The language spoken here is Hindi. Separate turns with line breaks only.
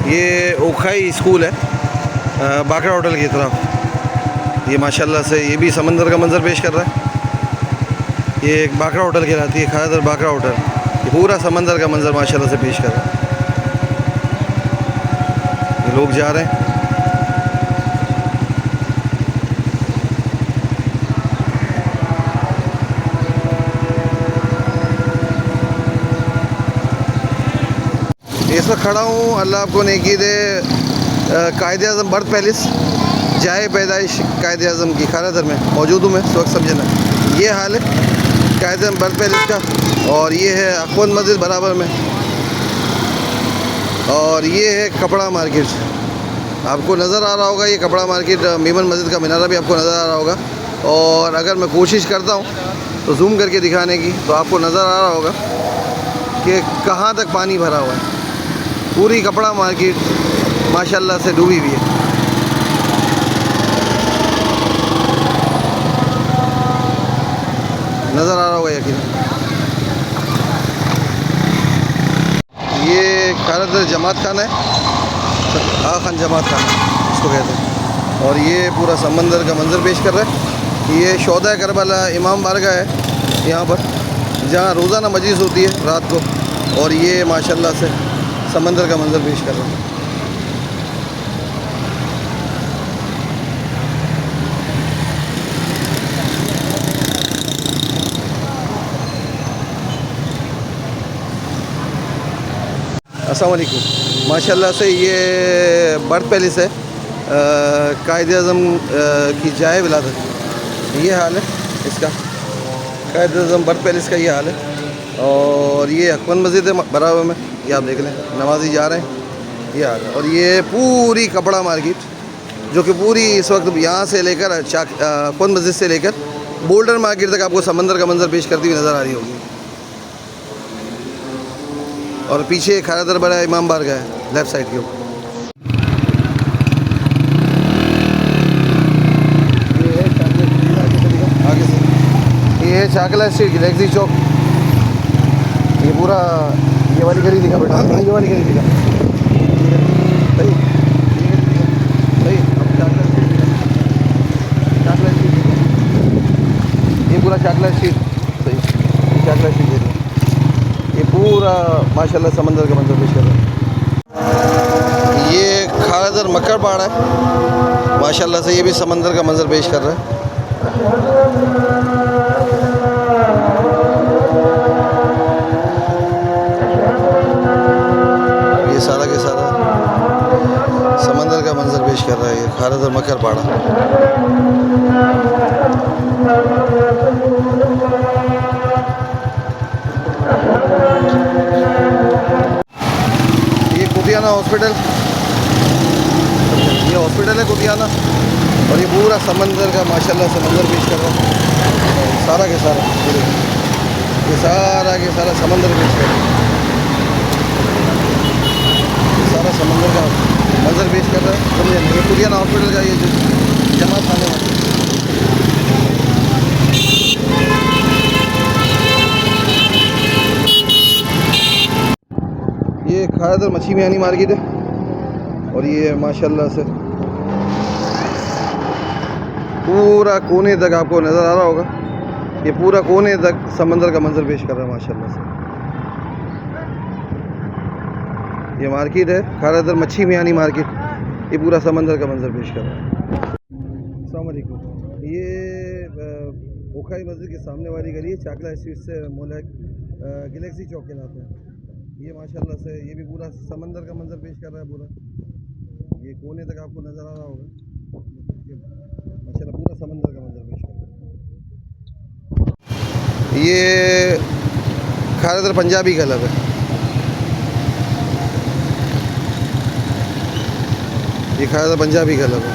ये ओखाई स्कूल है बाकरा होटल की तरफ। ये माशाल्लाह से ये भी समंदर का मंज़र पेश कर रहा है। ये एक बाकरा होटल कहलाती है, खादर बाकरा होटल। ये पूरा समंदर का मंज़र माशाल्लाह से पेश कर रहा है। ये लोग जा रहे हैं। इस वक्त खड़ा हूँ, अल्लाह आपको नेकी दे, कायद-ए-आज़म बर्थ पैलेस, जाए पैदाइश कायद-ए-आज़म की खानादर में मौजूद हूँ मैं इस वक्त। समझे ना, ये हाल है कायद-ए-आज़म बर्थ पैलेस का। और ये है अखवंद मस्जिद बराबर में, और ये है कपड़ा मार्केट। आपको नज़र आ रहा होगा ये कपड़ा मार्केट, मीमन मस्जिद का मीनारा भी आपको नज़र आ रहा होगा। और अगर मैं कोशिश करता हूँ तो जूम करके दिखाने की, तो आपको नज़र आ रहा होगा कि कहाँ तक पानी भरा हुआ है। पूरी कपड़ा मार्केट माशाल्लाह से डूबी हुई है। नज़र आ रहा होगा यकीन। ये खानादर जमात खाना है, खान जमात खाना इसको कहते हैं। और ये पूरा समंदर का मंज़र पेश कर रहा है। ये शोदा करबला इमाम बारगाह है यहाँ पर, जहाँ रोज़ाना मजलिस होती है रात को। और ये माशाल्लाह से समंदर का मंज़र पेश कर रहा है। अस्सलाम वालेकुम। माशाल्लाह से ये बर्थ पैलेस है कायद-ए-आज़म की जाए विलादत। ये हाल है इसका, कायद-ए-आज़म बर्थ पैलेस का ये हाल है। और ये अखवंद मस्जिद है बराबर में, ये आप देख लें, नमाजी जा रहे हैं। ये हाल है। और ये पूरी कपड़ा मार्केट, जो कि पूरी इस वक्त यहाँ से लेकर अखवंद मस्जिद से लेकर बोल्डर मार्केट तक आपको समंदर का मंज़र पेश करती हुई नज़र आ रही होगी। और पीछे खानादर बड़ा इमाम बारगाह है लेफ़्ट साइड के ऊपर। आगे से ये है चाकला स्ट्रीट, गैलेक्सी चौक। ये पूरा ये वाली गली दिखा बेटा, ये वाली गली दिखा सही सही। चाकला स्ट्रीट ये पूरा चाकला स्ट्रीट सही, ये चाकला स्ट्रीट एरिया। ये पूरा माशाल्लाह समंदर का मंज़र पेश कर रहा है। ये खानादर मक्कर पहाड़ है माशाल्लाह से, ये भी समंदर का मंज़र पेश कर रहा है। ये सारा के सारा समंदर का मंज़र पेश कर रहा है ये खानादर मक्कर पहाड़। कुतियाना हॉस्पिटल, ये हॉस्पिटल है कुतियाना। और ये पूरा समंदर का माशाल्लाह से मंज़र पेश कर रहा है सारा के सारा। ये सारा के सारा समंदर पेश कर रहा है, सारा समंदर का मंज़र पेश कर रहा है। समझे, ये कुतियाना हॉस्पिटल का ये जो जमात खाने वाला। ये खानादर मच्छी मियानी मार्केट है। और ये माशाल्लाह से पूरा कोने तक आपको नज़र आ रहा होगा, ये पूरा कोने तक समंदर का मंज़र पेश कर रहा है माशाल्लाह से। ये मार्केट है खानादर मच्छी मियानी मार्केट, ये पूरा समंदर का मंज़र पेश कर रहा है। अस्सलाम वालेकुम। ये ओखाई मस्जिद के सामने वाली गली है, चाकला स्ट्रीट से मोहल्ला गैलेक्सी चौक कहलाता है। ये माशाल्लाह से ये भी पूरा समंदर का मंज़र पेश कर रहा है पूरा। ये कोने तक आपको नज़र आ रहा होगा, माशाल्लाह पूरा समंदर का मंज़र पेश कर रहा है। ये खानादर पंजाबी क्लब है, ये खानादर पंजाबी क्लब है।